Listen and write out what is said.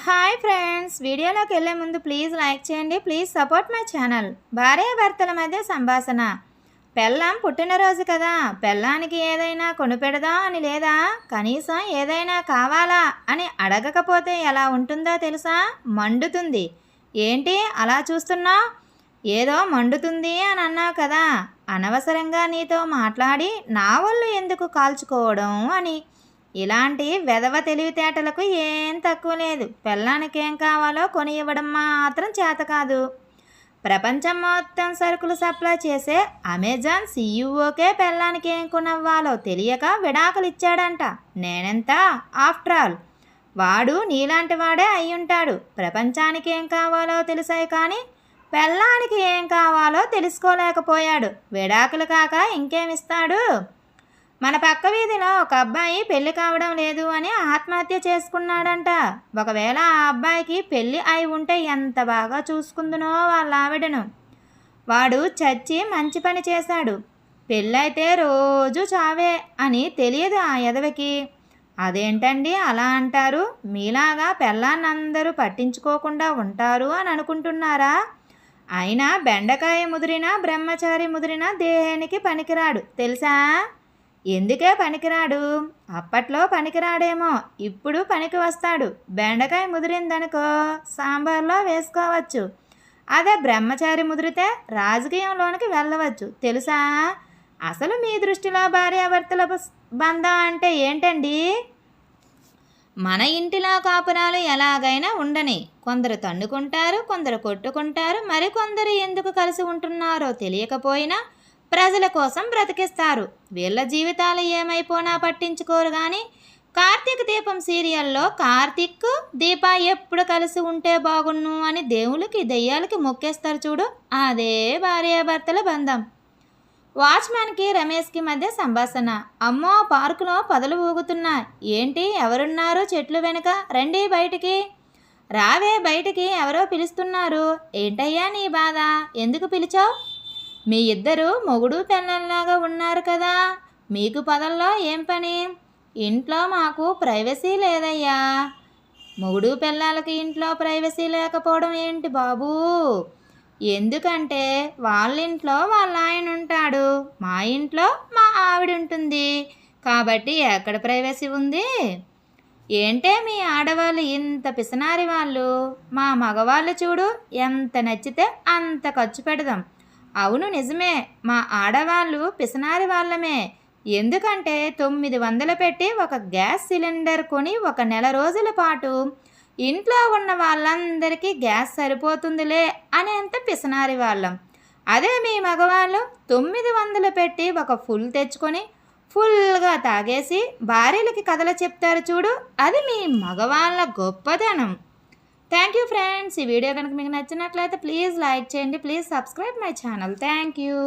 Hi friends, వీడియోలోకి వెళ్ళే ముందు ప్లీజ్ లైక్ చేయండి. Please support my channel. భార్యాభర్తల మధ్య సంభాషణ. పెళ్ళాం పుట్టినరోజు కదా, పెళ్ళానికి ఏదైనా కొనిపెడదాం అని లేదా, కనీసం ఏదైనా కావాలా అని అడగకపోతే ఎలా ఉంటుందో తెలుసా? మండుతుంది. ఏంటి అలా చూస్తున్నావు? ఏదో మండుతుంది అని అన్నావు కదా, అనవసరంగా నీతో మాట్లాడి నా ఒళ్ళు ఎందుకు కాల్చుకోవడం అని. ఇలాంటి వెధవ తెలివితేటలకు ఏం తక్కువ లేదు. పెళ్ళానికి ఏం కావాలో కొని ఇవ్వడం మాత్రం చేత కాదు. ప్రపంచం మొత్తం సరుకులు సప్లై చేసే అమెజాన్ సీఈఓకే పెళ్ళానికి ఏం కొనవ్వాలో తెలియక విడాకులు ఇచ్చాడంట. నేనెంత? ఆఫ్టర్ ఆల్ వాడు నీలాంటి వాడే అయ్యుంటాడు. ప్రపంచానికి ఏం కావాలో తెలిసాయి కానీ పెళ్ళానికి ఏం కావాలో తెలుసుకోలేకపోయాడు. విడాకులు కాక ఇంకేమిస్తాడు? మన పక్క వీధిలో ఒక అబ్బాయి పెళ్లి కావడం లేదు అని ఆత్మహత్య చేసుకున్నాడంట. ఒకవేళ ఆ అబ్బాయికి పెళ్ళి అయి ఉంటే ఎంత బాగా చూసుకుందునో వాళ్ళ ఆవిడను. వాడు చచ్చి మంచి పని చేశాడు. పెళ్ళైతే రోజు చావే అని తెలియదు ఆ ఎదవకి. అదేంటండి అలా అంటారు? మీలాగా పెళ్ళాన్నందరూ పట్టించుకోకుండా ఉంటారు అని అనుకుంటున్నారా? అయినా బెండకాయ ముదిరినా బ్రహ్మచారి ముదిరినా దేహానికి పనికిరాడు తెలుసా? ఎందుకే పనికిరాడు? అప్పట్లో పనికిరాడేమో, ఇప్పుడు పనికి వస్తాడు. బెండకాయ ముదిరిందనుకో సాంబార్లో వేసుకోవచ్చు. అదే బ్రహ్మచారి ముదిరితే రాజకీయంలోనికి వెళ్ళవచ్చు తెలుసా? అసలు మీ దృష్టిలో భార్యాభర్తల బంధం అంటే ఏంటండి? మన ఇంటిలో కాపురాలు ఎలాగైనా ఉండని. కొందరు తండుకుంటారు, కొందరు కొట్టుకుంటారు, మరికొందరు ఎందుకు కలిసి ఉంటున్నారో తెలియకపోయినా ప్రజల కోసం బ్రతికిస్తారు. వీళ్ళ జీవితాలు ఏమైపోనా పట్టించుకోరు. కానీ కార్తీక దీపం సీరియల్లో కార్తీక్ దీప ఎప్పుడు కలిసి ఉంటే బాగున్ను అని దేవుళ్ళకి దెయ్యాలకి మొక్కేస్తారు చూడు, అదే భార్యాభర్తల బంధం. వాచ్మ్యాన్కి రమేష్కి మధ్య సంభాషణ. అమ్మో, పార్కులో పొదలు ఊగుతున్నా. ఏంటి ఎవరున్నారు చెట్లు వెనుక? రండి బయటికి. రావే బయటికి, ఎవరో పిలుస్తున్నారు. ఏంటయ్యా నీ బాధ? ఎందుకు పిలిచావు? మీ ఇద్దరు మొగుడు పెళ్ళంలాగా ఉన్నారు కదా, మీకు పొదల్లో ఏం పని? ఇంట్లో మాకు ప్రైవసీ లేదయ్యా. మొగుడు పెళ్ళాలకి ఇంట్లో ప్రైవసీ లేకపోవడం ఏంటి బాబూ? ఎందుకంటే వాళ్ళ ఇంట్లో వాళ్ళ ఆయన ఉంటాడు, మా ఇంట్లో మా ఆవిడ ఉంటుంది. కాబట్టి ఎక్కడ ప్రైవసీ ఉంది? ఏంటే మీ ఆడవాళ్ళు ఇంత పిసనారి వాళ్ళు? మా మగవాళ్ళు చూడు, ఎంత నచ్చితే అంత ఖర్చు పెడదాం. అవును నిజమే, మా ఆడవాళ్ళు పిసనారి వాళ్ళమే. ఎందుకంటే 900 పెట్టి ఒక గ్యాస్ సిలిండర్ కొని 1 నెల రోజుల పాటు ఇంట్లో ఉన్న వాళ్ళందరికీ గ్యాస్ సరిపోతుందిలే అనేంత పిసనారి వాళ్ళం. అదే మీ మగవాళ్ళు 900 పెట్టి ఒక ఫుల్ తెచ్చుకొని ఫుల్గా తాగేసి భార్యలకి కథలు చెప్తారు చూడు, అది మీ మగవాళ్ళ గొప్పదనం. Thank you friends. ఈ వీడియో కనుక మీకు నచ్చినట్లయితే ప్లీజ్ లైక్ చేయండి. Please subscribe my channel. Thank you.